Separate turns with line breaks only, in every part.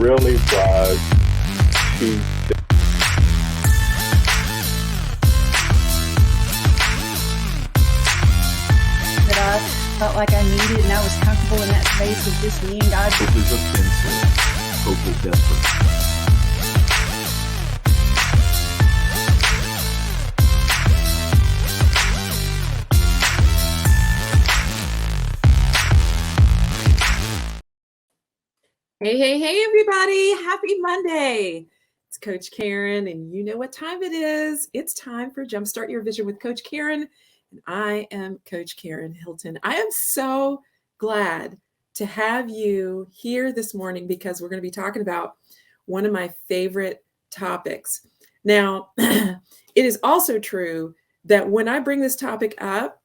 really was to
that I felt like I needed, and I was comfortable in that space of just me and God.
Hope is offensive. Hope is desperate.
Hey, everybody. Happy Monday. It's Coach Karen, and you know what time it is. It's time for Jumpstart Your Vision with Coach Karen, and I am Coach Karen Hilton. I am so glad to have you here this morning because we're going to be talking about one of my favorite topics. Now, it is also true that when I bring this topic up,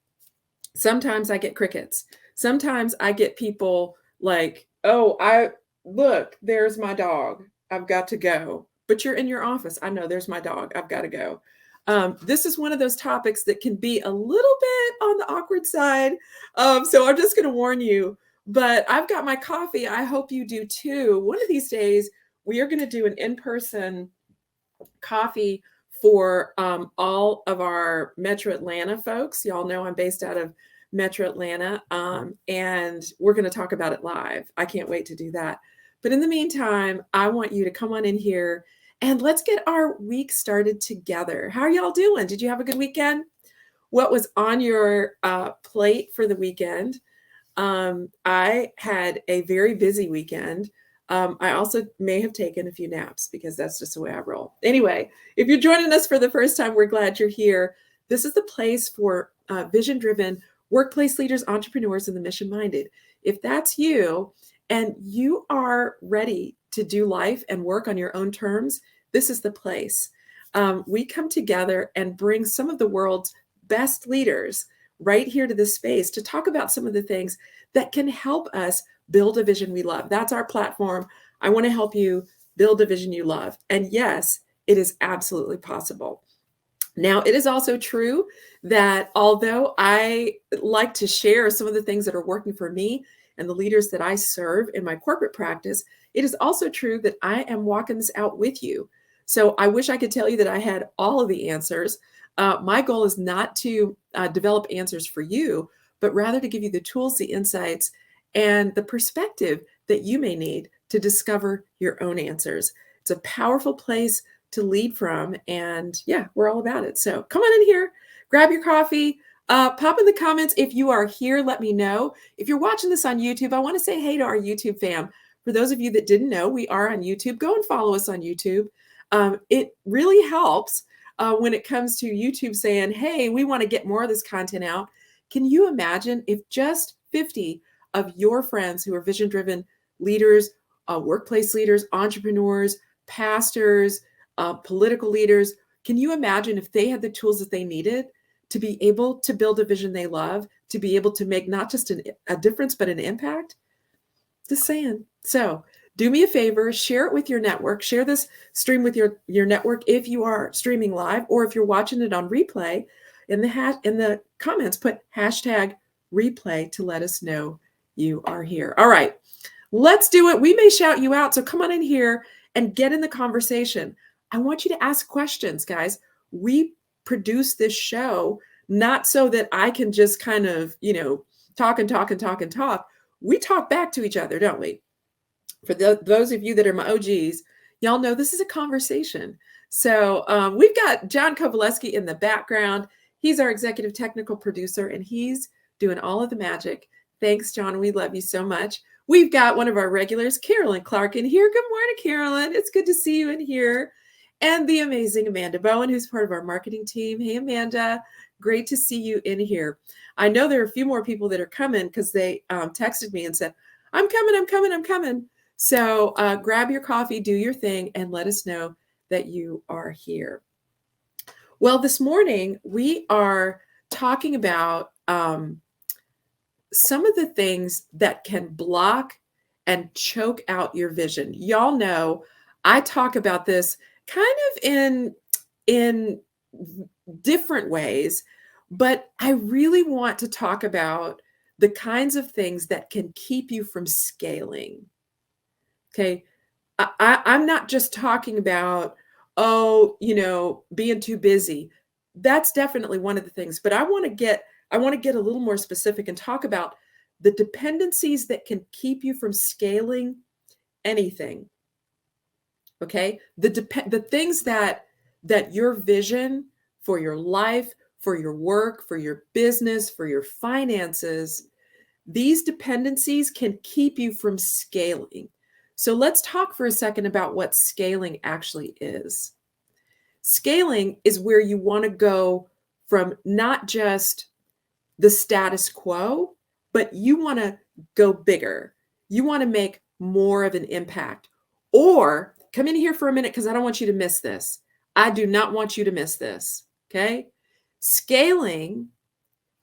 sometimes I get crickets. Sometimes I get people like, oh, look, there's my dog. I've got to go. But you're in your office. I know there's my dog. I've got to go. This is one of those topics that can be a little bit on the awkward side. So I'm just going to warn you. But I've got my coffee. I hope you do too. One of these days, we are going to do an in-person coffee for all of our Metro Atlanta folks. Y'all know I'm based out of Metro Atlanta, and we're going to talk about it live. I can't wait to do that. But in the meantime, I want you to come on in here and let's get our week started together. How are y'all doing? Did you have a good weekend? What was on your plate for the weekend? I had a very busy weekend. I also may have taken a few naps because that's just the way I roll. Anyway, if you're joining us for the first time, we're glad you're here. This is the place for vision-driven workplace leaders, entrepreneurs, and the mission-minded. If that's you and you are ready to do life and work on your own terms, this is the place. We come together and bring some of the world's best leaders right here to this space to talk about some of the things that can help us build a vision we love. That's our platform. I want to help you build a vision you love. And yes, it is absolutely possible. Now, it is also true that although I like to share some of the things that are working for me and the leaders that I serve in my corporate practice, it is also true that I am walking this out with you. So I wish I could tell you that I had all of the answers. My goal is not to develop answers for you, but rather to give you the tools, the insights, and the perspective that you may need to discover your own answers. It's a powerful place to lead from, and yeah, we're all about it. So come on in here, grab your coffee, pop in the comments. If you are here, let me know. If you're watching this on YouTube, I want to say hey to our YouTube fam. For those of you that didn't know, we are on YouTube. Go and follow us on YouTube. It really helps when it comes to YouTube saying, hey, we want to get more of this content out. Can you imagine if just 50 of your friends who are vision-driven leaders, workplace leaders, entrepreneurs, pastors, political leaders, can you imagine if they had the tools that they needed to be able to build a vision they love, to be able to make not just a difference, but an impact? Just saying. So do me a favor, share it with your network, share this stream with your network if you are streaming live, or if you're watching it on replay, in the comments, put hashtag replay to let us know you are here. All right, let's do it. We may shout you out, so come on in here and get in the conversation. I want you to ask questions, guys. We produce this show not so that I can just kind of, talk and talk and talk and talk. We talk back to each other, don't we? For those of you that are my OGs, y'all know this is a conversation. So we've got John Kovaleski in the background. He's our executive technical producer, and he's doing all of the magic. Thanks, John. We love you so much. We've got one of our regulars, Carolyn Clark, in here. Good morning, Carolyn. It's good to see you in here. And the amazing Amanda Bowen, who's part of our marketing team. Hey, Amanda. Great to see you in here. I know there are a few more people that are coming because they texted me and said, I'm coming. So grab your coffee, do your thing, and let us know that you are here. Well, this morning we are talking about some of the things that can block and choke out your vision. Y'all know I talk about this kind of in different ways, but I really want to talk about the kinds of things that can keep you from scaling. Okay. I'm not just talking about, oh, being too busy. That's definitely one of the things, but I want to get a little more specific and talk about the dependencies that can keep you from scaling anything. Okay? The things that your vision for your life, for your work, for your business, for your finances, these dependencies can keep you from scaling. So let's talk for a second about what scaling actually is. Scaling is where you want to go from not just the status quo, but you want to go bigger. You want to make more of an impact. Or come in here for a minute because I don't want you to miss this. I do not want you to miss this. Okay? Scaling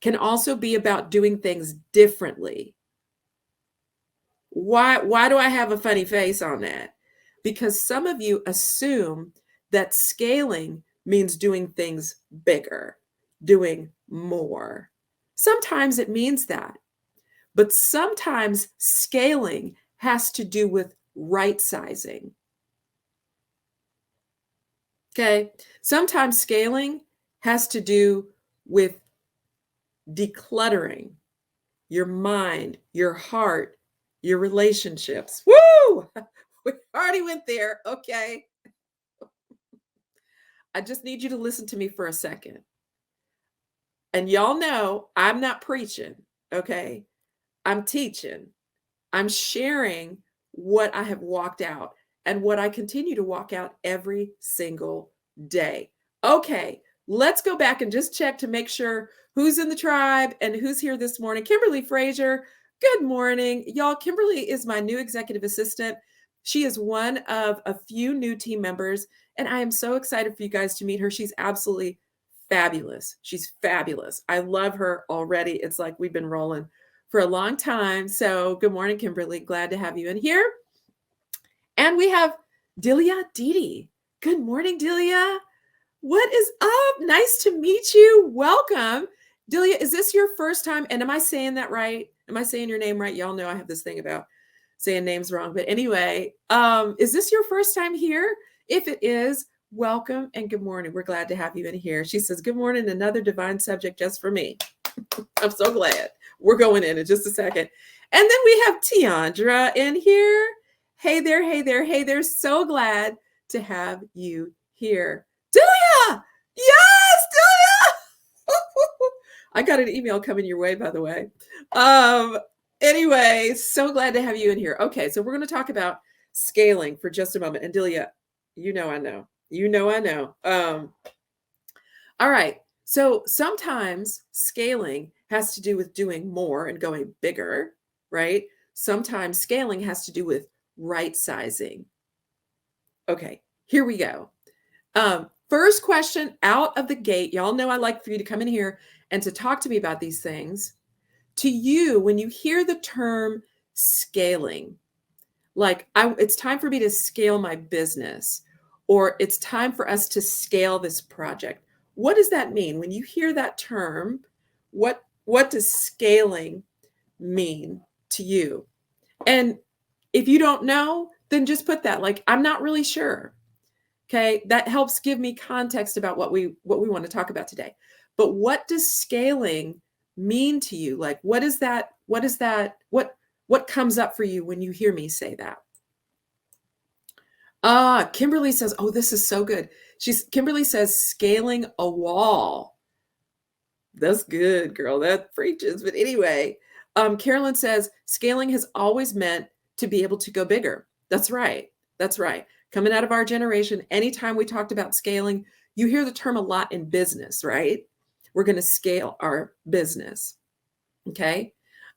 can also be about doing things differently. Why do I have a funny face on that? Because some of you assume that scaling means doing things bigger, doing more. Sometimes it means that, but sometimes scaling has to do with right sizing. Okay? Sometimes scaling has to do with decluttering your mind, your heart, your relationships. Woo! We already went there. Okay. I just need you to listen to me for a second. And y'all know I'm not preaching. Okay. I'm teaching. I'm sharing what I have walked out and what I continue to walk out every single day. Okay. Let's go back and just check to make sure who's in the tribe and who's here this morning. Kimberly Frazier, good morning. Y'all, Kimberly is my new executive assistant. She is one of a few new team members, and I am so excited for you guys to meet her. She's absolutely fabulous. She's fabulous. I love her already. It's like we've been rolling for a long time. So good morning, Kimberly. Glad to have you in here. And we have Delia Didi. Good morning, Delia. What is up? Nice to meet you. Welcome. Delia, is this your first time? And am I saying that right? Am I saying your name right? Y'all know I have this thing about saying names wrong. But anyway, is this your first time here? If it is, welcome and good morning. We're glad to have you in here. She says, good morning, another divine subject just for me. I'm so glad. We're going in just a second. And then we have Tiandra in here. Hey there, hey there, hey there. So glad to have you here. Delia! Yes, Delia! I got an email coming your way, by the way. Anyway, so glad to have you in here. Okay, so we're going to talk about scaling for just a moment. And Delia, you know I know. You know I know. All right. So sometimes scaling has to do with doing more and going bigger, right? Sometimes scaling has to do with right sizing. Okay, here we go. First question out of the gate. Y'all know I like for you to come in here and to talk to me about these things. To you, when you hear the term scaling, like it's time for me to scale my business, or it's time for us to scale this project. What does that mean? When you hear that term, what does scaling mean to you? And if you don't know, then just put that, like, I'm not really sure. Okay, that helps give me context about what we want to talk about today. But what does scaling mean to you? Like, what is that? What comes up for you when you hear me say that? Kimberly says, oh, this is so good. Kimberly says, scaling a wall. That's good, girl. That preaches. But anyway, Carolyn says, scaling has always meant to be able to go bigger. That's right. That's right. Coming out of our generation, anytime we talked about scaling, you hear the term a lot in business, right? We're going to scale our business. Okay.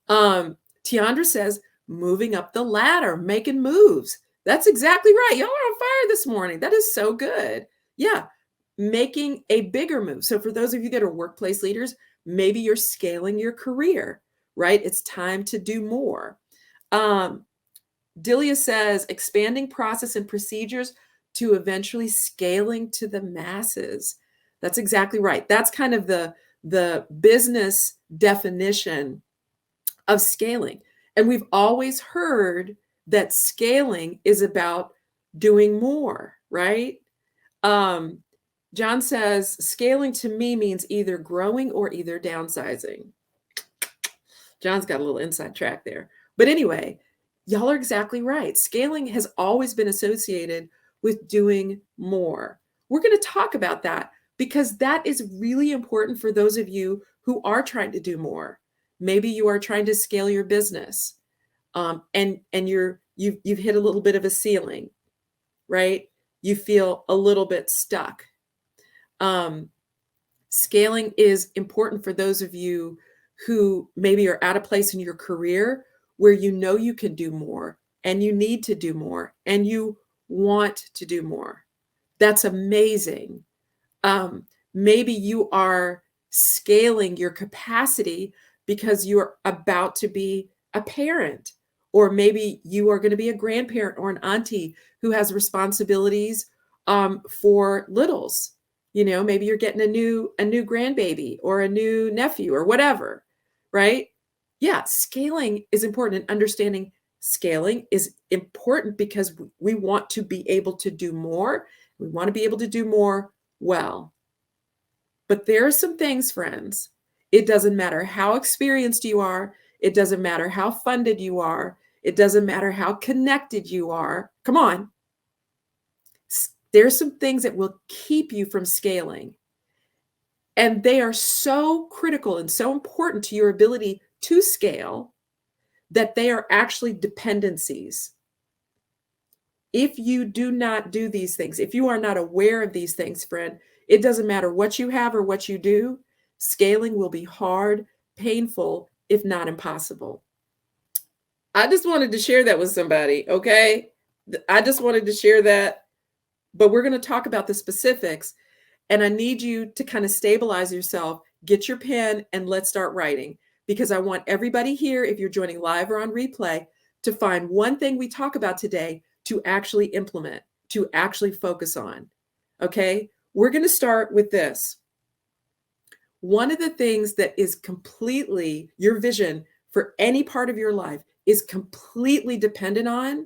Tiandra says, moving up the ladder, making moves. That's exactly right. Y'all are on fire this morning. That is so good. Yeah. Making a bigger move. So for those of you that are workplace leaders, maybe you're scaling your career, right? It's time to do more. Delia says, expanding process and procedures to eventually scaling to the masses. That's exactly right. That's kind of the business definition of scaling. And we've always heard that scaling is about doing more, right? John says, scaling to me means either growing or either downsizing. John's got a little inside track there. But anyway, y'all are exactly right. Scaling has always been associated with doing more. We're going to talk about that because that is really important for those of you who are trying to do more. Maybe you are trying to scale your business, and you've hit a little bit of a ceiling, right? You feel a little bit stuck. Scaling is important for those of you who maybe are at a place in your career where you know you can do more and you need to do more and you want to do more. That's amazing. Maybe you are scaling your capacity because you're about to be a parent, or maybe you are going to be a grandparent or an auntie who has responsibilities for littles. You know, maybe you're getting a new grandbaby or a new nephew or whatever, right? Yeah, scaling is important, and understanding scaling is important because we want to be able to do more. We want to be able to do more well. But there are some things, friends. It doesn't matter how experienced you are. It doesn't matter how funded you are. It doesn't matter how connected you are. Come on. There's some things that will keep you from scaling. And they are so critical and so important to your ability to scale that they are actually dependencies. If you do not do these things, if you are not aware of these things, friend, it doesn't matter what you have or what you do, scaling will be hard, painful, if not impossible. I just wanted to share that with somebody, okay? I just wanted to share that. But we're going to talk about the specifics, and I need you to kind of stabilize yourself, get your pen, and let's start writing, because I want everybody here, if you're joining live or on replay, to find one thing we talk about today to actually implement, to actually focus on. Okay? We're going to start with this. One of the things that is completely, your vision for any part of your life is completely dependent on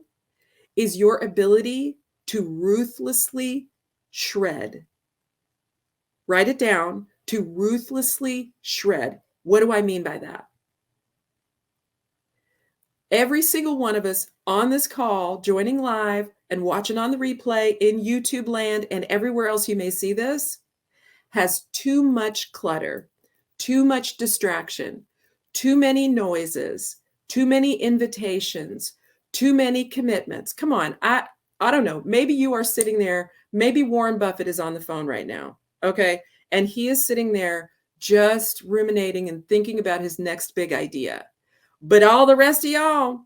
is your ability to ruthlessly shred. Write it down, to ruthlessly shred. What do I mean by that? Every single one of us on this call, joining live and watching on the replay in YouTube land and everywhere else you may see this, has too much clutter, too much distraction, too many noises, too many invitations, too many commitments. Come on, I don't know. Maybe you are sitting there. Maybe Warren Buffett is on the phone right now. Okay. And he is sitting there just ruminating and thinking about his next big idea. But all the rest of y'all,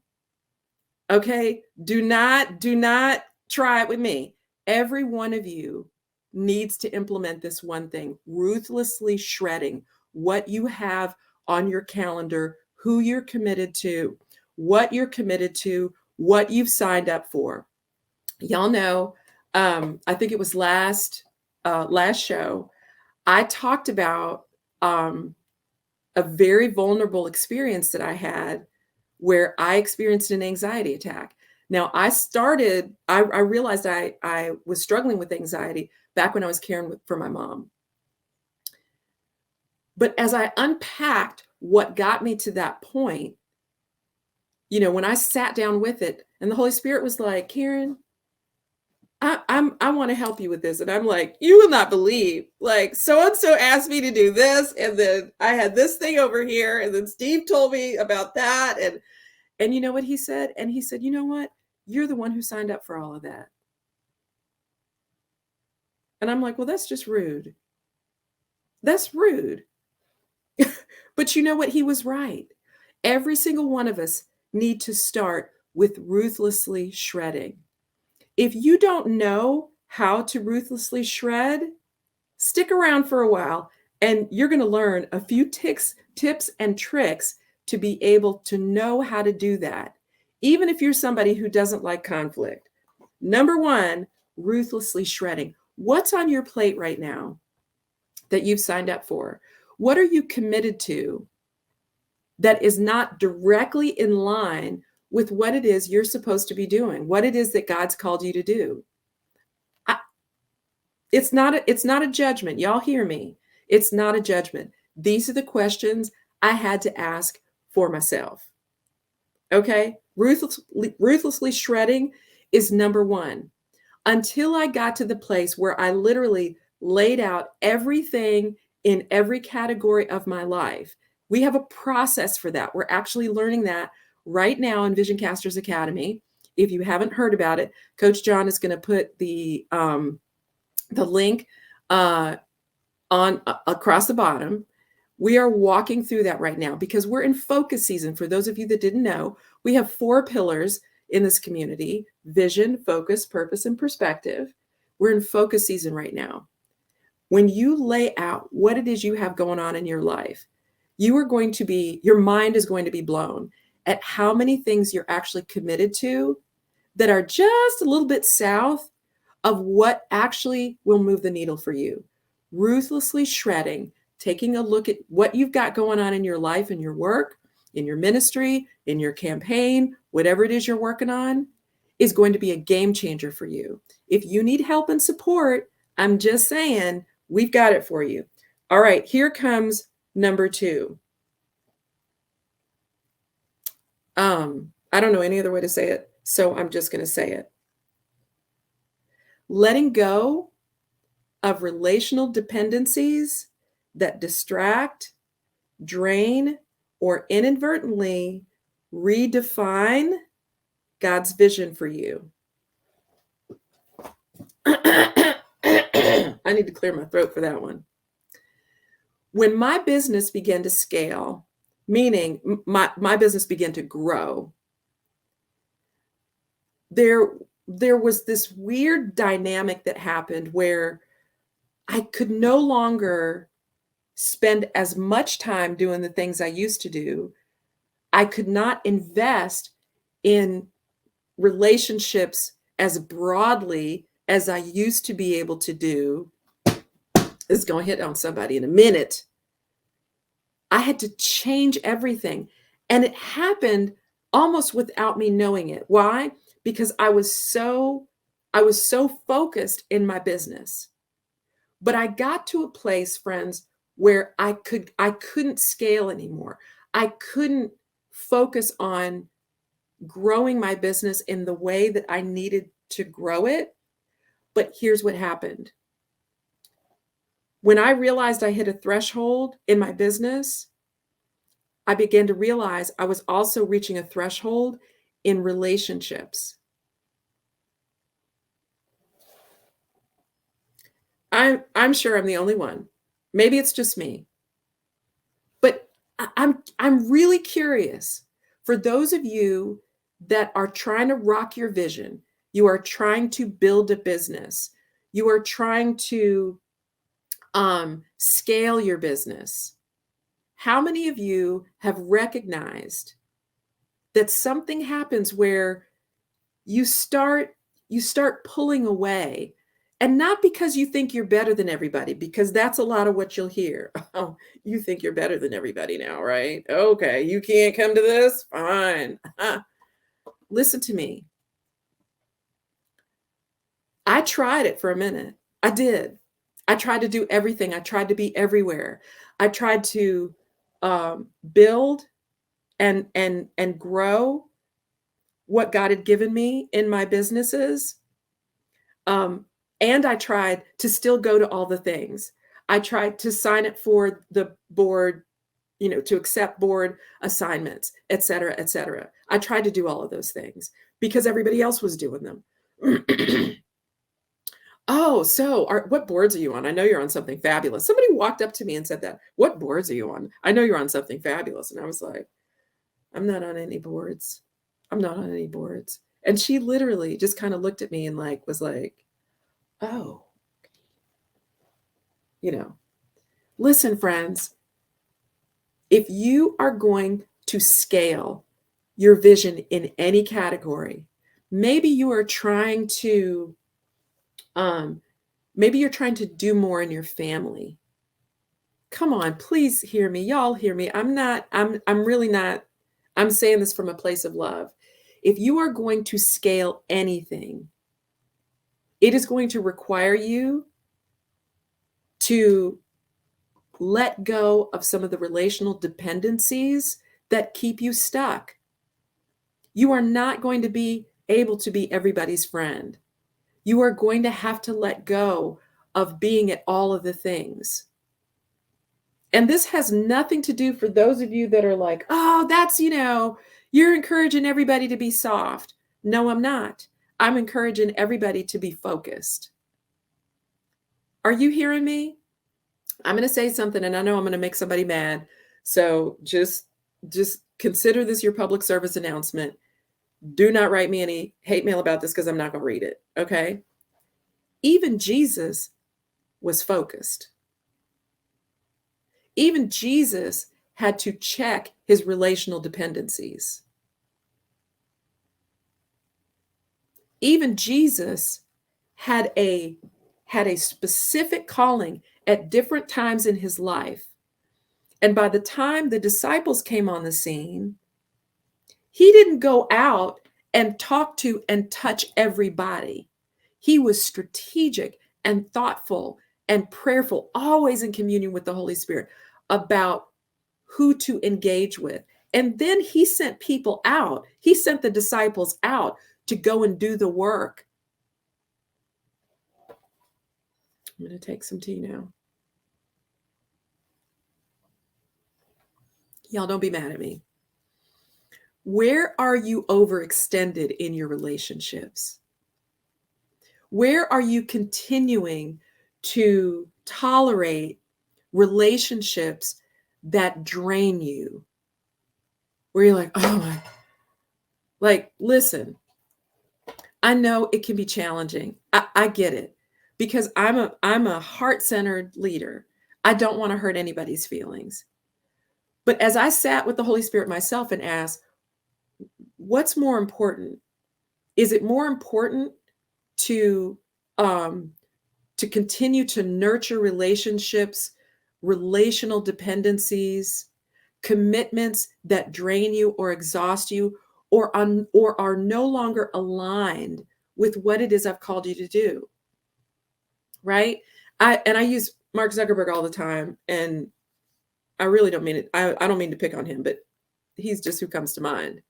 okay, do not try it with me. Every one of you needs to implement this one thing, ruthlessly shredding what you have on your calendar, who you're committed to, what you're committed to, what you've signed up for. Y'all know, I think it was last show, I talked about a very vulnerable experience that I had where I experienced an anxiety attack. Now, I realized I was struggling with anxiety back when I was caring for my mom. But as I unpacked what got me to that point, you know, when I sat down with it, and the Holy Spirit was like, Karen, I want to help you with this. And I'm like, you will not believe, like, so-and-so asked me to do this. And then I had this thing over here. And then Steve told me about that. And you know what he said? And he said, you know what? You're the one who signed up for all of that. And I'm like, well, that's just rude. That's rude. But you know what? He was right. Every single one of us need to start with ruthlessly shredding. If you don't know how to ruthlessly shred, stick around for a while and you're going to learn a few tips and tricks to be able to know how to do that, even if you're somebody who doesn't like conflict. Number one, ruthlessly shredding. What's on your plate right now that you've signed up for? What are you committed to that is not directly in line with what it is you're supposed to be doing, what it is that God's called you to do. It's not a judgment. Y'all hear me? It's not a judgment. These are the questions I had to ask for myself. Okay? Ruthlessly shredding is number one. Until I got to the place where I literally laid out everything in every category of my life. We have a process for that. We're actually learning that right now in Vision Casters Academy. If you haven't heard about it, Coach John is going to put the link on across the bottom. We are walking through that right now because we're in focus season. For those of you that didn't know, we have 4 pillars in this community: vision, focus, purpose, and perspective. We're in focus season right now. When you lay out what it is you have going on in your life, your mind is going to be blown at how many things you're actually committed to that are just a little bit south of what actually will move the needle for you. Ruthlessly shredding, taking a look at what you've got going on in your life, in your work, in your ministry, in your campaign, whatever it is you're working on, is going to be a game changer for you. If you need help and support, I'm just saying, we've got it for you. All right, here comes number 2. I don't know any other way to say it, so I'm just going to say it. Letting go of relational dependencies that distract, drain, or inadvertently redefine God's vision for you. I need to clear my throat for that one. When my business began to scale, meaning my business began to grow, there was this weird dynamic that happened where I could no longer spend as much time doing the things I used to do. I could not invest in relationships as broadly as I used to be able to do. This is going to hit on somebody in a minute. I had to change everything. And it happened almost without me knowing it. Why? Because I was so focused in my business. But I got to a place, friends, where I couldn't scale anymore. I couldn't focus on growing my business in the way that I needed to grow it. But here's what happened. When I realized I hit a threshold in my business, I began to realize I was also reaching a threshold in relationships. I'm sure I'm the only one. Maybe it's just me. But I'm really curious for those of you that are trying to rock your vision. You are trying to build a business. You are trying to scale your business. How many of you have recognized that something happens where you start pulling away, and not because you think you're better than everybody, because that's a lot of what you'll hear. Oh, you think you're better than everybody now, right? Okay, you can't come to this? Fine. Listen to me. I tried it for a minute. I did. I tried to do everything. I tried to be everywhere. I tried to build and grow what God had given me in my businesses. And I tried to still go to all the things. I tried to sign up for the board, to accept board assignments, et cetera, et cetera. I tried to do all of those things because everybody else was doing them. Oh, so what boards are you on? I know you're on something fabulous. Somebody walked up to me and said that. What boards are you on? I know you're on something fabulous. And I was like, I'm not on any boards. I'm not on any boards. And she literally just kind of looked at me and was like, oh, listen, friends, if you are going to scale your vision in any category, maybe you are trying to do more in your family. Come on, please hear me. Y'all hear me. I'm really not, I'm saying this from a place of love. if you are going to scale anything, it is going to require you to let go of some of the relational dependencies that keep you stuck. You are not going to be able to be everybody's friend. You are going to have to let go of being at all of the things. And this has nothing to do for those of you that are like, oh, that's, you're encouraging everybody to be soft. No, I'm not. I'm encouraging everybody to be focused. Are you hearing me? I'm going to say something, and I know I'm going to make somebody mad. So just consider this your public service announcement. Do not write me any hate mail about this because I'm not going to read it. Okay? Even Jesus was focused. Even Jesus had to check his relational dependencies. Even Jesus had a specific calling at different times in his life. And by the time the disciples came on the scene, he didn't go out and talk to and touch everybody. He was strategic and thoughtful and prayerful, always in communion with the Holy Spirit about who to engage with. And then he sent people out. He sent the disciples out to go and do the work. I'm going to take some tea now. Y'all don't be mad at me. Where are you overextended in your relationships? Where are you continuing to tolerate relationships that drain you? Where you're like, oh my, like, listen, I know it can be challenging. I get it because I'm a heart-centered leader. I don't want to hurt anybody's feelings. But as I sat with the Holy Spirit myself and asked, what's more important? Is it more important to continue to nurture relationships, relational dependencies, commitments that drain you or exhaust you, or are no longer aligned with what it is I've called you to do? Right? I use Mark Zuckerberg all the time, and I really don't mean it. I don't mean to pick on him, but he's just who comes to mind.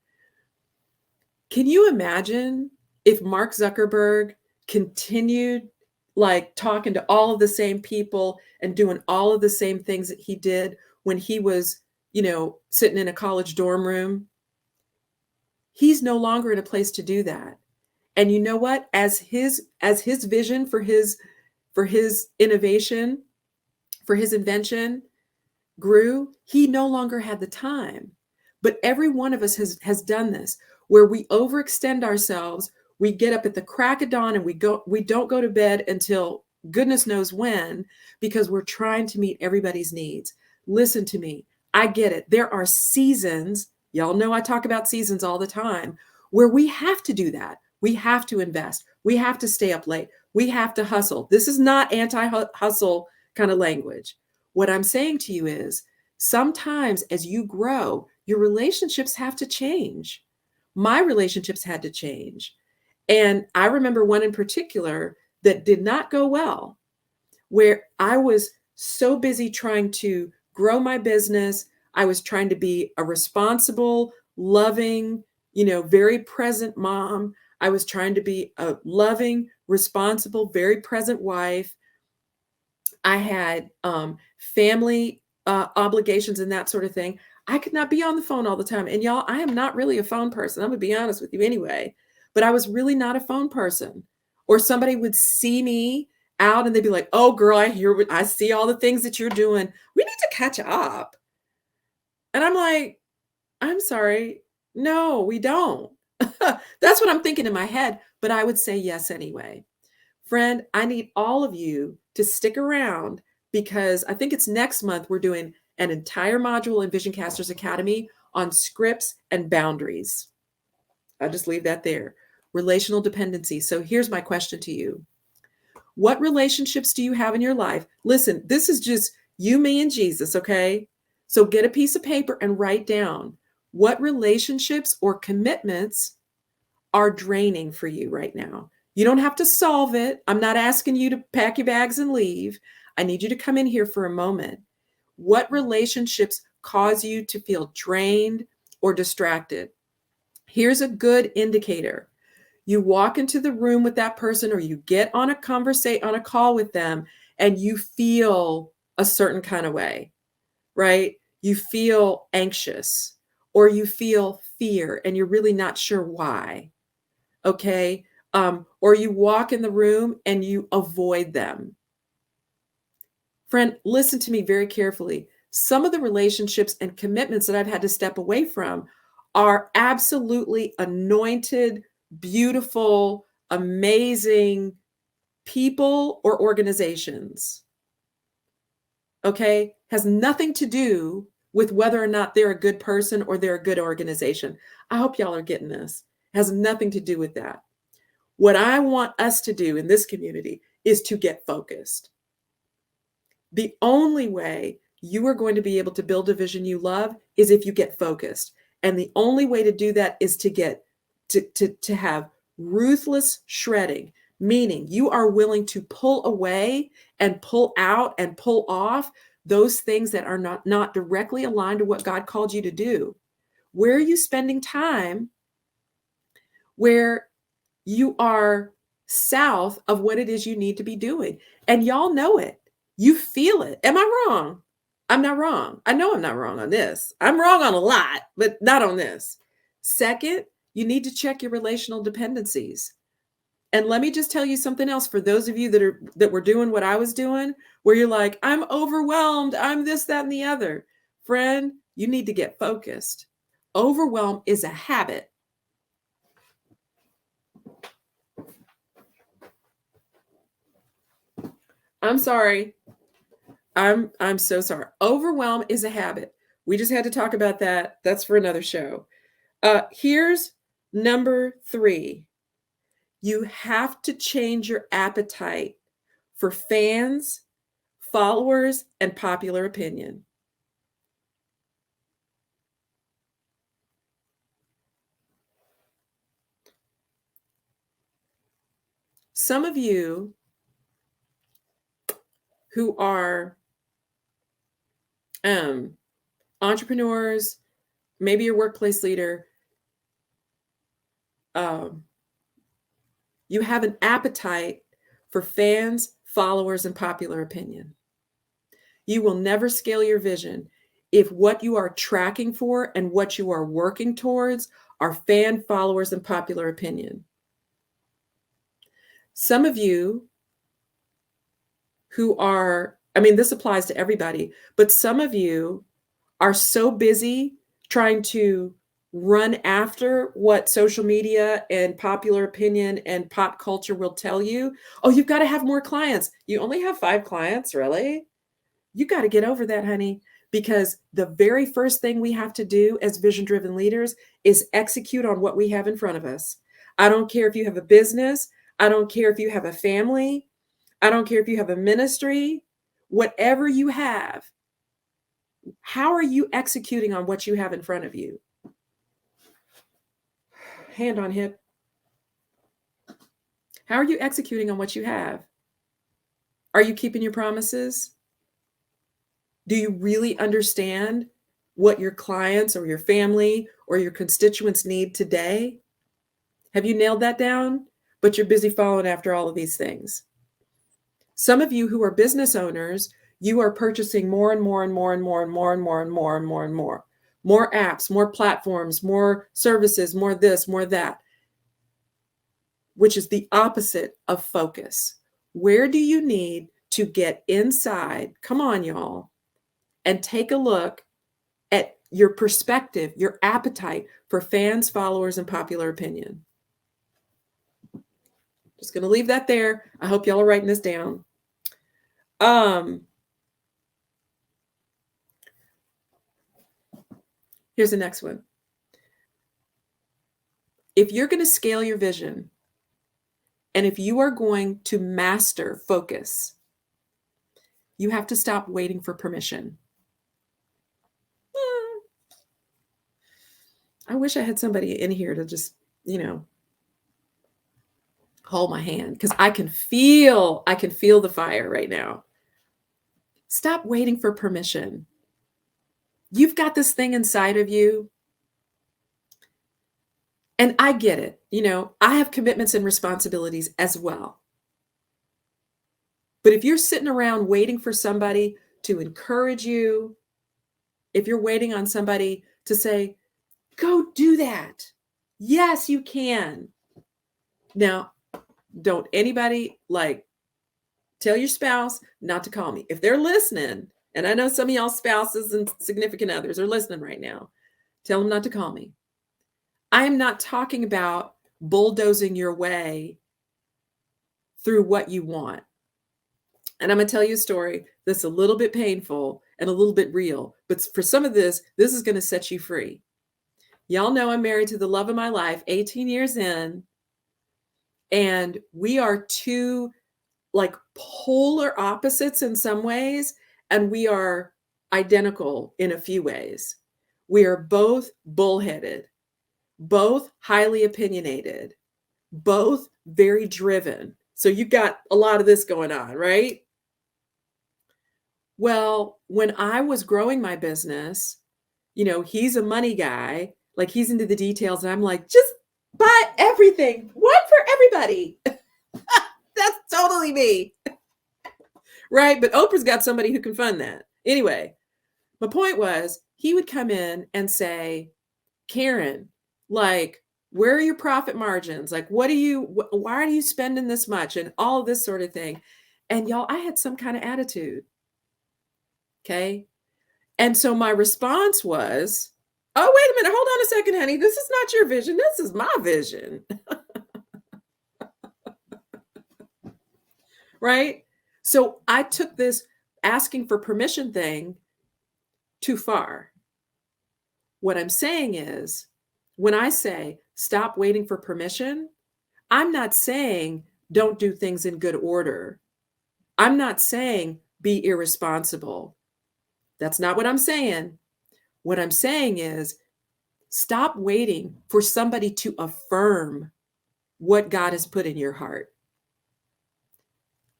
Can you imagine if Mark Zuckerberg continued like talking to all of the same people and doing all of the same things that he did when he was, sitting in a college dorm room? He's no longer in a place to do that. And you know what? As his vision for his innovation, for his invention grew, he no longer had the time. But every one of us has done this, where we overextend ourselves. We get up at the crack of dawn and we don't go to bed until goodness knows when, because we're trying to meet everybody's needs. Listen to me. I get it. There are seasons, y'all know I talk about seasons all the time, where we have to do that. We have to invest. We have to stay up late. We have to hustle. This is not anti-hustle kind of language. What I'm saying to you is sometimes as you grow, your relationships have to change. My relationships had to change. And I remember one in particular that did not go well, where I was so busy trying to grow my business. I was trying to be a responsible, loving, very present mom. I was trying to be a loving, responsible, very present wife. I had family obligations and that sort of thing. I could not be on the phone all the time. And y'all, I am not really a phone person. I'm going to be honest with you anyway. But I was really not a phone person. Or somebody would see me out and they'd be like, oh, girl, I see all the things that you're doing. We need to catch up. And I'm like, I'm sorry. No, we don't. That's what I'm thinking in my head. But I would say yes anyway. Friend, I need all of you to stick around because I think it's next month we're doing an entire module in Vision Casters Academy on scripts and boundaries. I'll just leave that there. Relational dependency. So here's my question to you. What relationships do you have in your life? Listen, this is just you, me, and Jesus, okay? So get a piece of paper and write down what relationships or commitments are draining for you right now. You don't have to solve it. I'm not asking you to pack your bags and leave. I need you to come in here for a moment. What relationships cause you to feel drained or distracted? Here's a good indicator. You walk into the room with that person, or you get on a call with them, and you feel a certain kind of way, right? You feel anxious, or you feel fear, and you're really not sure why. Okay. Or you walk in the room and you avoid them. Friend, listen to me very carefully. Some of the relationships and commitments that I've had to step away from are absolutely anointed, beautiful, amazing people or organizations. Okay? Has nothing to do with whether or not they're a good person or they're a good organization. I hope y'all are getting this. Has nothing to do with that. What I want us to do in this community is to get focused. The only way you are going to be able to build a vision you love is if you get focused. And the only way to do that is to get to have ruthless shredding, meaning you are willing to pull away and pull out and pull off those things that are not directly aligned to what God called you to do. Where are you spending time where you are south of what it is you need to be doing? And y'all know it. You feel it. Am I wrong? I'm not wrong. I know I'm not wrong on this. I'm wrong on a lot, but not on this. Second, you need to check your relational dependencies. And let me just tell you something else for those of you that were doing what I was doing, where you're like, I'm overwhelmed, I'm this, that, and the other. Friend, you need to get focused. Overwhelm is a habit. I'm sorry. I'm so sorry. Overwhelm is a habit. We just had to talk about that. That's for another show. Here's number 3. You have to change your appetite for fans, followers, and popular opinion. Some of you who are entrepreneurs, maybe your workplace leader, you have an appetite for fans, followers, and popular opinion. You will never scale your vision if what you are tracking for and what you are working towards are fan, followers, and popular opinion. Some of you who are, this applies to everybody, but some of you are so busy trying to run after what social media and popular opinion and pop culture will tell you. Oh, you've got to have more clients. You only have 5 clients, really? You got to get over that, honey, because the very first thing we have to do as vision-driven leaders is execute on what we have in front of us. I don't care if you have a business. I don't care if you have a family. I don't care if you have a ministry. Whatever you have, how are you executing on what you have in front of you? Hand on hip. How are you executing on what you have? Are you keeping your promises? Do you really understand what your clients or your family or your constituents need today? Have you nailed that down? But you're busy following after all of these things. Some of you who are business owners, you are purchasing more and more and more and more and more and more and more and more and more. More apps, more platforms, more services, more this, more that, which is the opposite of focus. Where do you need to get inside? Come on, y'all, and take a look at your perspective, your appetite for fans, followers, and popular opinion. Just going to leave that there. I hope y'all are writing this down. Here's the next one. If you're going to scale your vision, and if you are going to master focus, you have to stop waiting for permission. I wish I had somebody in here to just, hold my hand because I can feel the fire right now. Stop waiting for permission. You've got this thing inside of you. And I get it. I have commitments and responsibilities as well. But if you're sitting around waiting for somebody to encourage you, if you're waiting on somebody to say, go do that. Yes, you can. Now, don't anybody tell your spouse not to call me. If they're listening, and I know some of y'all spouses and significant others are listening right now, tell them not to call me. I am not talking about bulldozing your way through what you want. And I'm going to tell you a story that's a little bit painful and a little bit real. But for some of this is going to set you free. Y'all know I'm married to the love of my life, 18 years in. And we are two polar opposites in some ways. And we are identical in a few ways. We are both bullheaded, both highly opinionated, both very driven. So you got a lot of this going on, right? Well, when I was growing my business, he's a money guy, he's into the details. And I'm like, just buy everything, one for everybody. That's totally me. Right? But Oprah's got somebody who can fund that. Anyway, my point was he would come in and say, Karen, where are your profit margins? Why are you spending this much? And all of this sort of thing. And y'all, I had some kind of attitude. Okay. And so my response was, oh, wait a minute. Hold on a second, honey. This is not your vision. This is my vision. Right? So I took this asking for permission thing too far. What I'm saying is, when I say stop waiting for permission, I'm not saying don't do things in good order. I'm not saying be irresponsible. That's not what I'm saying. What I'm saying is stop waiting for somebody to affirm what God has put in your heart.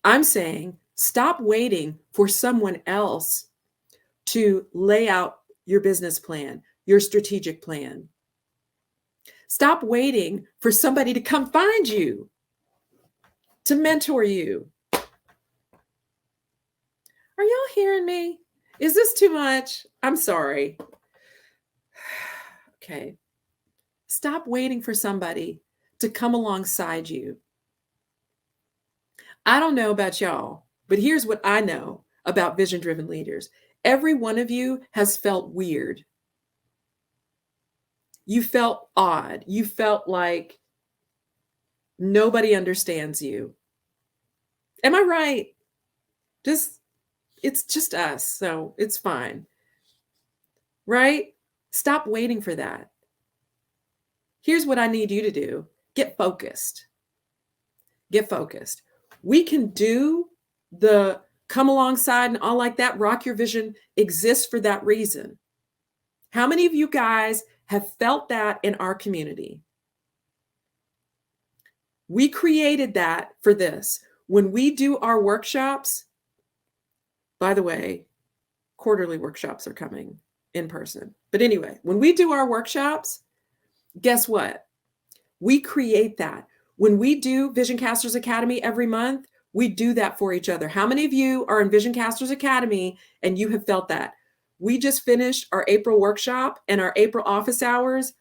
I'm saying stop waiting for someone else to lay out your business plan, your strategic plan. Stop waiting for somebody to come find you, to mentor you. Are y'all hearing me? Is this too much? I'm sorry. Okay. Stop waiting for somebody to come alongside you. I don't know about y'all, but here's what I know about vision-driven leaders. Every one of you has felt weird. You felt odd. You felt like nobody understands you. Am I right? It's just us, so it's fine. Right? Stop waiting for that. Here's what I need you to do. Get focused. Get focused. We can do the come alongside and all like that. Rock Your Vision exists for that reason. How many of you guys have felt that in our community? We created that for this. When we do our workshops, by the way, quarterly workshops are coming in person. But anyway, when we do our workshops, guess what? We create that. When we do Vision Casters Academy every month, we do that for each other. How many of you are in Vision Casters Academy and you have felt that? We just finished our April workshop and our April office hours.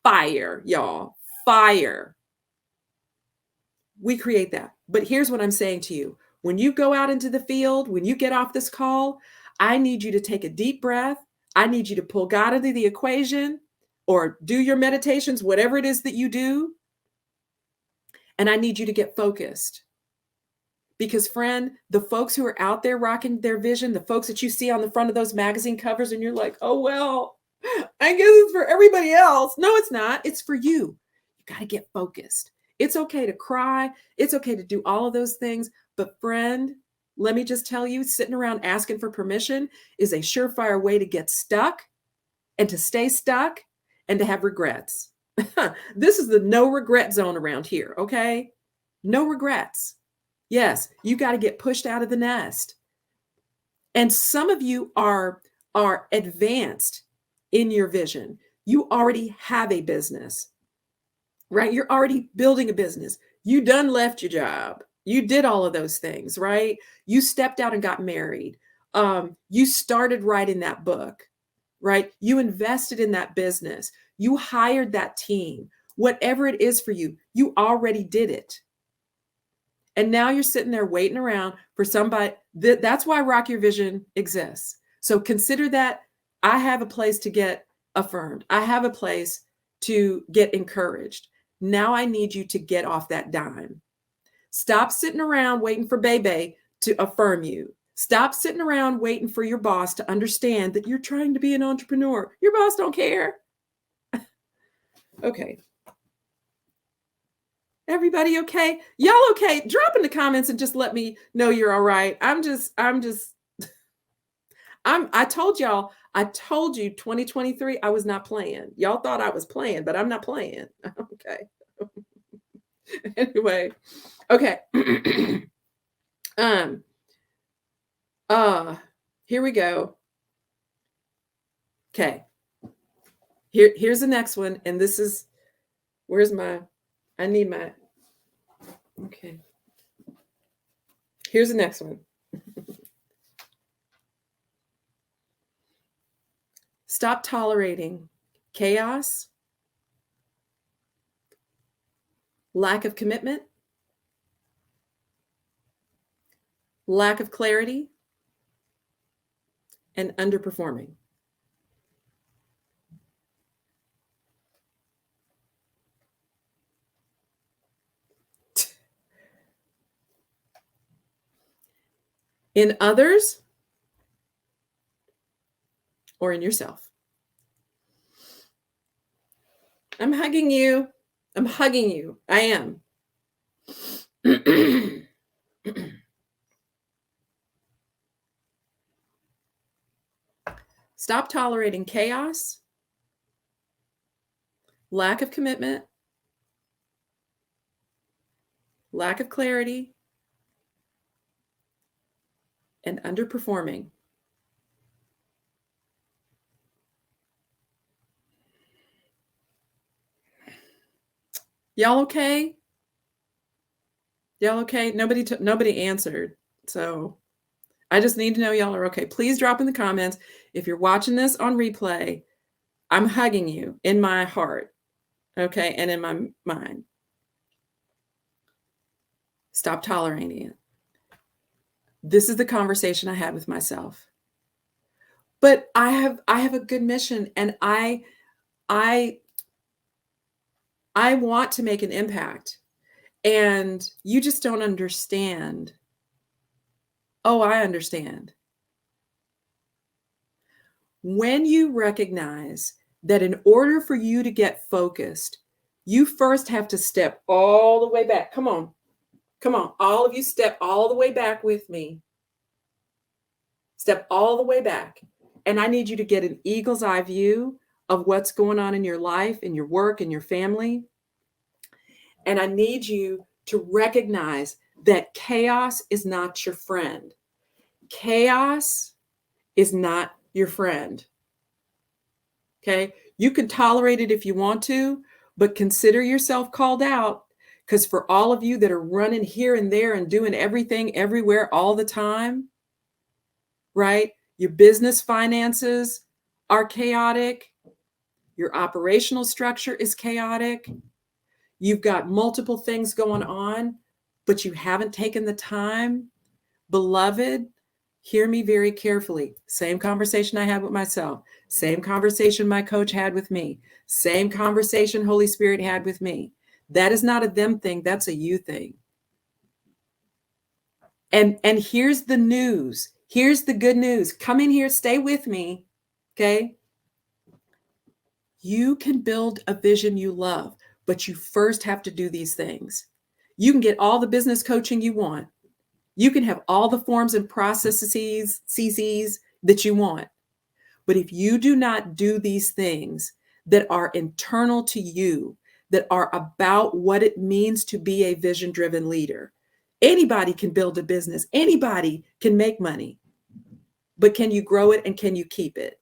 Fire, y'all. Fire. We create that. But here's what I'm saying to you. When you go out into the field, when you get off this call, I need you to take a deep breath. I need you to pull God into the equation or do your meditations, whatever it is that you do. And I need you to get focused. Because, friend, the folks who are out there rocking their vision, the folks that you see on the front of those magazine covers, and you're like, oh, well, I guess it's for everybody else. No, it's not. It's for you. You got to get focused. It's okay to cry. It's okay to do all of those things. But, friend, let me just tell you, sitting around asking for permission is a surefire way to get stuck and to stay stuck and to have regrets. This is the no regret zone around here, okay? No regrets. Yes, you got to get pushed out of the nest. And some of you are advanced in your vision. You already have a business, right? You're already building a business. You done left your job. You did all of those things, right? You stepped out and got married. You started writing that book, right? You invested in that business. You hired that team. Whatever it is for you, you already did it. And now you're sitting there waiting around for somebody. That's why Rock Your Vision exists. So consider that I have a place to get affirmed. I have a place to get encouraged. Now I need you to get off that dime. Stop sitting around waiting for Bebe to affirm you. Stop sitting around waiting for your boss to understand that you're trying to be an entrepreneur. Your boss don't care. Okay. Everybody okay? Y'all okay? Drop in the comments and just let me know you're all right. I told y'all, I told you 2023, I was not playing. Y'all thought I was playing, but I'm not playing. Okay. Anyway, okay. Here we go. Okay. Here's the next one. And this is, I need my, okay. Here's the next one. Stop tolerating chaos, lack of commitment, lack of clarity, and underperforming. In others or in yourself. I'm hugging you. I'm hugging you. I am. Stop tolerating chaos, lack of commitment, lack of clarity, and underperforming. Y'all okay? Y'all okay? Nobody answered. So I just need to know y'all are okay. Please drop in the comments. If you're watching this on replay, I'm hugging you in my heart, okay, and in my mind. Stop tolerating it. This is the conversation I had with myself. But I have a good mission, and I want to make an impact, and you just don't understand. Oh, I understand. When you recognize that in order for you to get focused, you first have to step all the way back. Come on. All of you step all the way back with me. Step all the way back. And I need you to get an eagle's eye view of what's going on in your life, in your work, in your family. And I need you to recognize that chaos is not your friend. Chaos is not your friend. Okay? You can tolerate it if you want to, but consider yourself called out, because for all of you that are running here and there and doing everything everywhere all the time, right? Your business finances are chaotic. Your operational structure is chaotic. You've got multiple things going on, but you haven't taken the time. Beloved, hear me very carefully. Same conversation I had with myself. Same conversation my coach had with me. Same conversation Holy Spirit had with me. That is not a them thing. That's a you thing. And here's the news. Here's the good news. Come in here. Stay with me. Okay? You can build a vision you love, but you first have to do these things. You can get all the business coaching you want. You can have all the forms and processes, CCs that you want. But if you do not do these things that are internal to you, that are about what it means to be a vision-driven leader. Anybody can build a business. Anybody can make money. But can you grow it and can you keep it?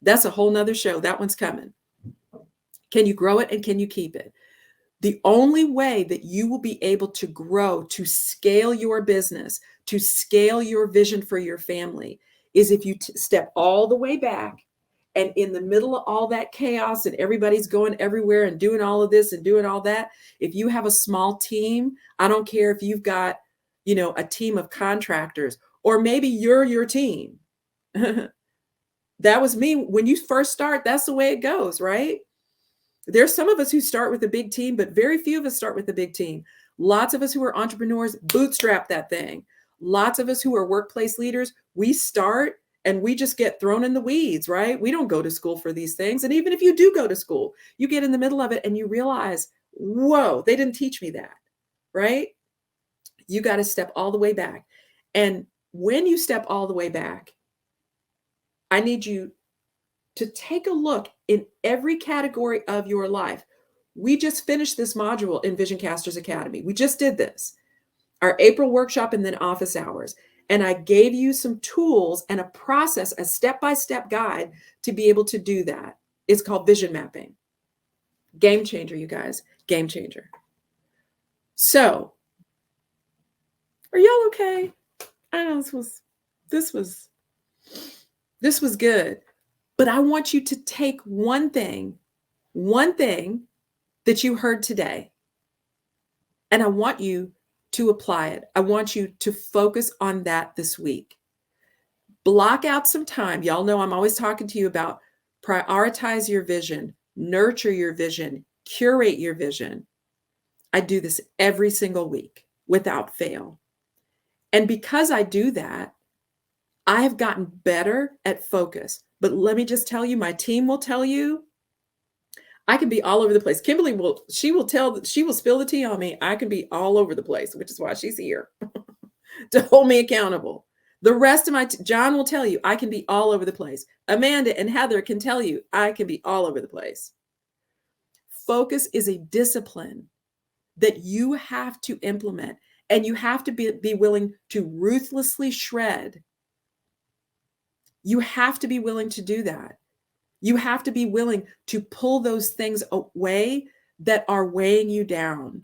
That's a whole nother show. That one's coming. Can you grow it and can you keep it? The only way that you will be able to grow, to scale your business, to scale your vision for your family is if you step all the way back, and in the middle of all that chaos and everybody's going everywhere and doing all of this and doing all that, if you have a small team, I don't care if you've got, a team of contractors, or maybe you're your team. That was me. When you first start, that's the way it goes, right? There's some of us who start with a big team, but very few of us start with a big team. Lots of us who are entrepreneurs bootstrap that thing. Lots of us who are workplace leaders, we start and we just get thrown in the weeds, right? We don't go to school for these things. And even if you do go to school, you get in the middle of it and you realize, whoa, they didn't teach me that, right? You got to step all the way back. And when you step all the way back, I need you to take a look in every category of your life. We just finished this module in Vision Casters Academy. We just did this, our April workshop and then office hours. And I gave you some tools and a process, a step-by-step guide to be able to do that. It's called vision mapping. Game changer, you guys, game changer. So, are y'all okay? I know this was good. But I want you to take one thing that you heard today, and I want you to apply it. I want you to focus on that this week. Block out some time. Y'all know I'm always talking to you about prioritize your vision, nurture your vision, curate your vision. I do this every single week without fail. And because I do that, I have gotten better at focus. But let me just tell you, my team will tell you, I can be all over the place. Kimberly will spill the tea on me. I can be all over the place, which is why she's here to hold me accountable. The rest of John will tell you, I can be all over the place. Amanda and Heather can tell you, I can be all over the place. Focus is a discipline that you have to implement, and you have to be willing to ruthlessly shred. You have to be willing to do that. You have to be willing to pull those things away that are weighing you down,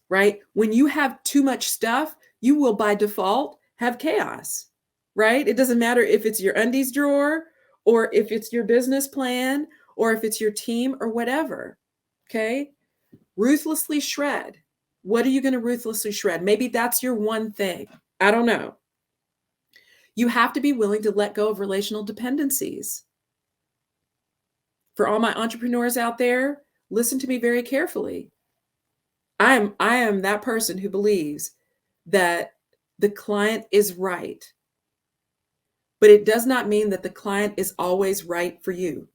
right? When you have too much stuff, you will by default have chaos, right? It doesn't matter if it's your undies drawer or if it's your business plan or if it's your team or whatever, okay? Ruthlessly shred. What are you going to ruthlessly shred? Maybe that's your one thing. I don't know. You have to be willing to let go of relational dependencies. For all my entrepreneurs out there, listen to me very carefully. I am that person who believes that the client is right, but it does not mean that the client is always right for you.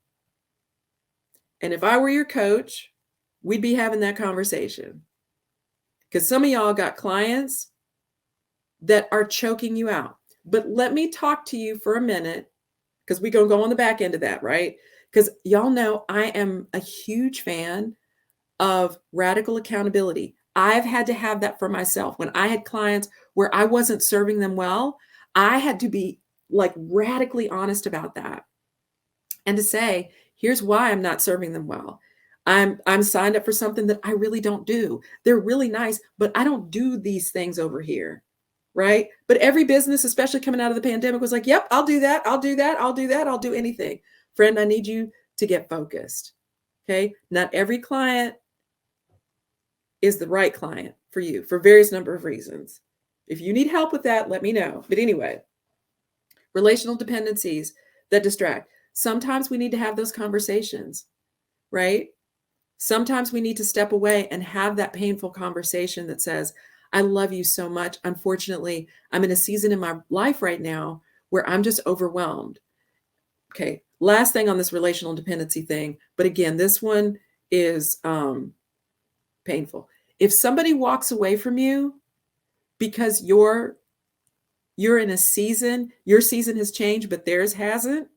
And if I were your coach, we'd be having that conversation, because some of y'all got clients that are choking you out. But let me talk to you for a minute, because we're going to go on the back end of that, right? Because y'all know I am a huge fan of radical accountability. I've had to have that for myself. When I had clients where I wasn't serving them well, I had to be like radically honest about that. And to say, here's why I'm not serving them well. I'm signed up for something that I really don't do. They're really nice, but I don't do these things over here. Right? But every business, especially coming out of the pandemic, was like, yep, I'll do that. I'll do that. I'll do that. I'll do anything. Friend, I need you to get focused. Okay. Not every client is the right client for you for various number of reasons. If you need help with that, let me know. But anyway, relational dependencies that distract. Sometimes we need to have those conversations, right? Sometimes we need to step away and have that painful conversation that says, I love you so much. Unfortunately, I'm in a season in my life right now where I'm just overwhelmed. Okay. Last thing on this relational dependency thing. But again, this one is painful. If somebody walks away from you because you're in a season, your season has changed, but theirs hasn't.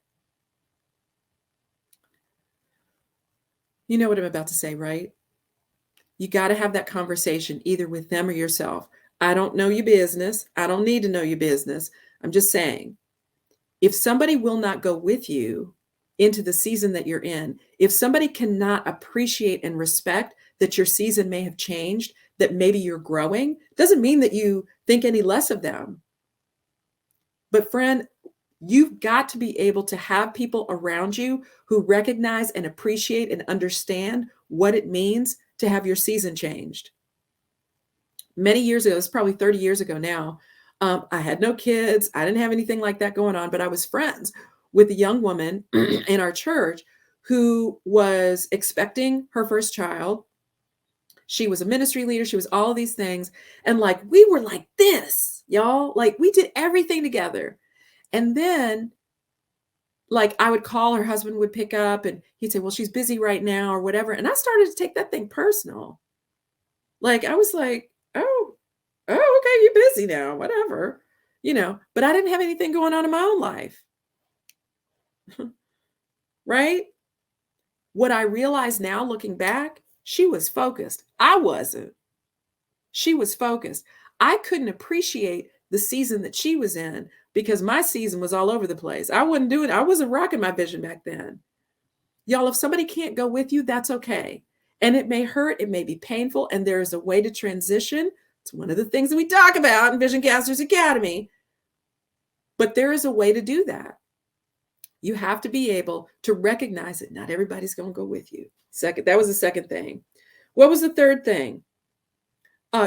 You know what I'm about to say, right? You got to have that conversation either with them or yourself. I don't know your business. I don't need to know your business. I'm just saying, if somebody will not go with you into the season that you're in, if somebody cannot appreciate and respect that your season may have changed, that maybe you're growing, doesn't mean that you think any less of them. But friend, you've got to be able to have people around you who recognize and appreciate and understand what it means to have your season changed. Many years ago, it's probably 30 years ago now, I had no kids. I didn't have anything like that going on, but I was friends with a young woman in our church who was expecting her first child. She was a ministry leader. She was all of these things. And like, we were like this, y'all, like we did everything together. And then like I would call, her husband would pick up and he'd say, well, she's busy right now or whatever. And I started to take that thing personal. Like, I was like, oh, okay, you're busy now, whatever, but I didn't have anything going on in my own life. Right? What I realize now looking back, she was focused. I wasn't. She was focused. I couldn't appreciate the season that she was in because my season was all over the place. I wasn't doing it. I wasn't rocking my vision back then. Y'all, if somebody can't go with you, that's okay. And it may hurt, it may be painful, and there is a way to transition. It's one of the things that we talk about in Vision Casters Academy. But there is a way to do that. You have to be able to recognize that not everybody's going to go with you. That was the second thing. What was the third thing?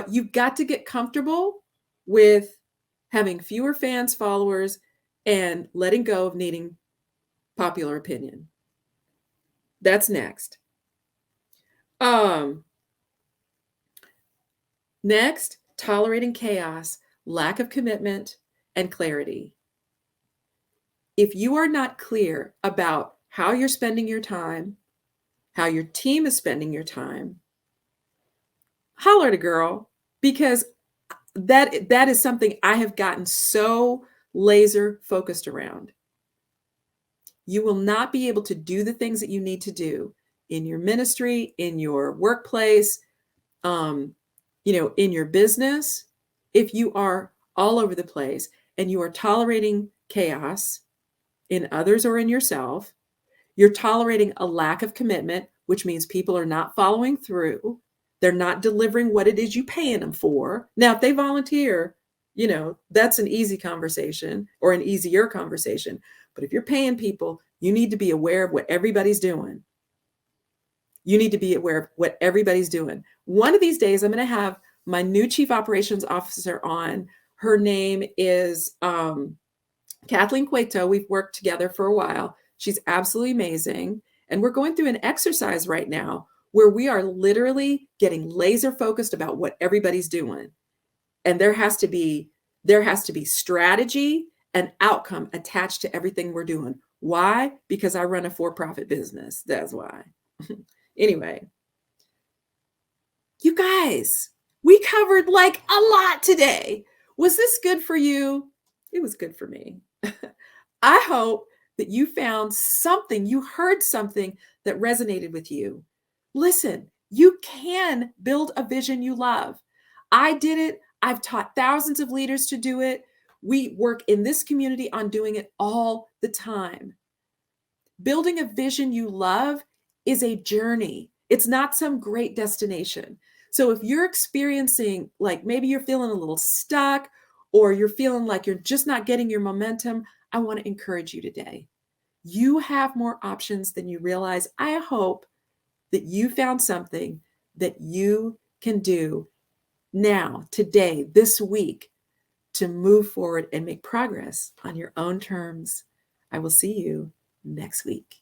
You've got to get comfortable with having fewer fans, followers, and letting go of needing popular opinion. That's next. Next, tolerating chaos, lack of commitment, and clarity. If you are not clear about how you're spending your time, how your team is spending your time, holler at a girl, because that is something I have gotten so laser focused around. You will not be able to do the things that you need to do in your ministry, in your workplace, in your business, if you are all over the place and you are tolerating chaos in others or in yourself. You're tolerating a lack of commitment, which means people are not following through. They're not delivering what it is you paying them for. Now, if they volunteer, that's an easy conversation or an easier conversation. But if you're paying people, you need to be aware of what everybody's doing. You need to be aware of what everybody's doing. One of these days, I'm going to have my new chief operations officer on. Her name is Kathleen Cueto. We've worked together for a while. She's absolutely amazing. And we're going through an exercise right now where we are literally getting laser focused about what everybody's doing. And there has to be strategy and outcome attached to everything we're doing. Why? Because I run a for-profit business. That's why. Anyway, you guys, we covered like a lot today. Was this good for you? It was good for me. I hope that you found something, you heard something that resonated with you. Listen, you can build a vision you love. I did it. I've taught thousands of leaders to do it. We work in this community on doing it all the time. Building a vision you love is a journey. It's not some great destination. So if you're experiencing, like maybe you're feeling a little stuck or you're feeling like you're just not getting your momentum, I want to encourage you today. You have more options than you realize. I hope that you found something that you can do now, today, this week, to move forward and make progress on your own terms. I will see you next week.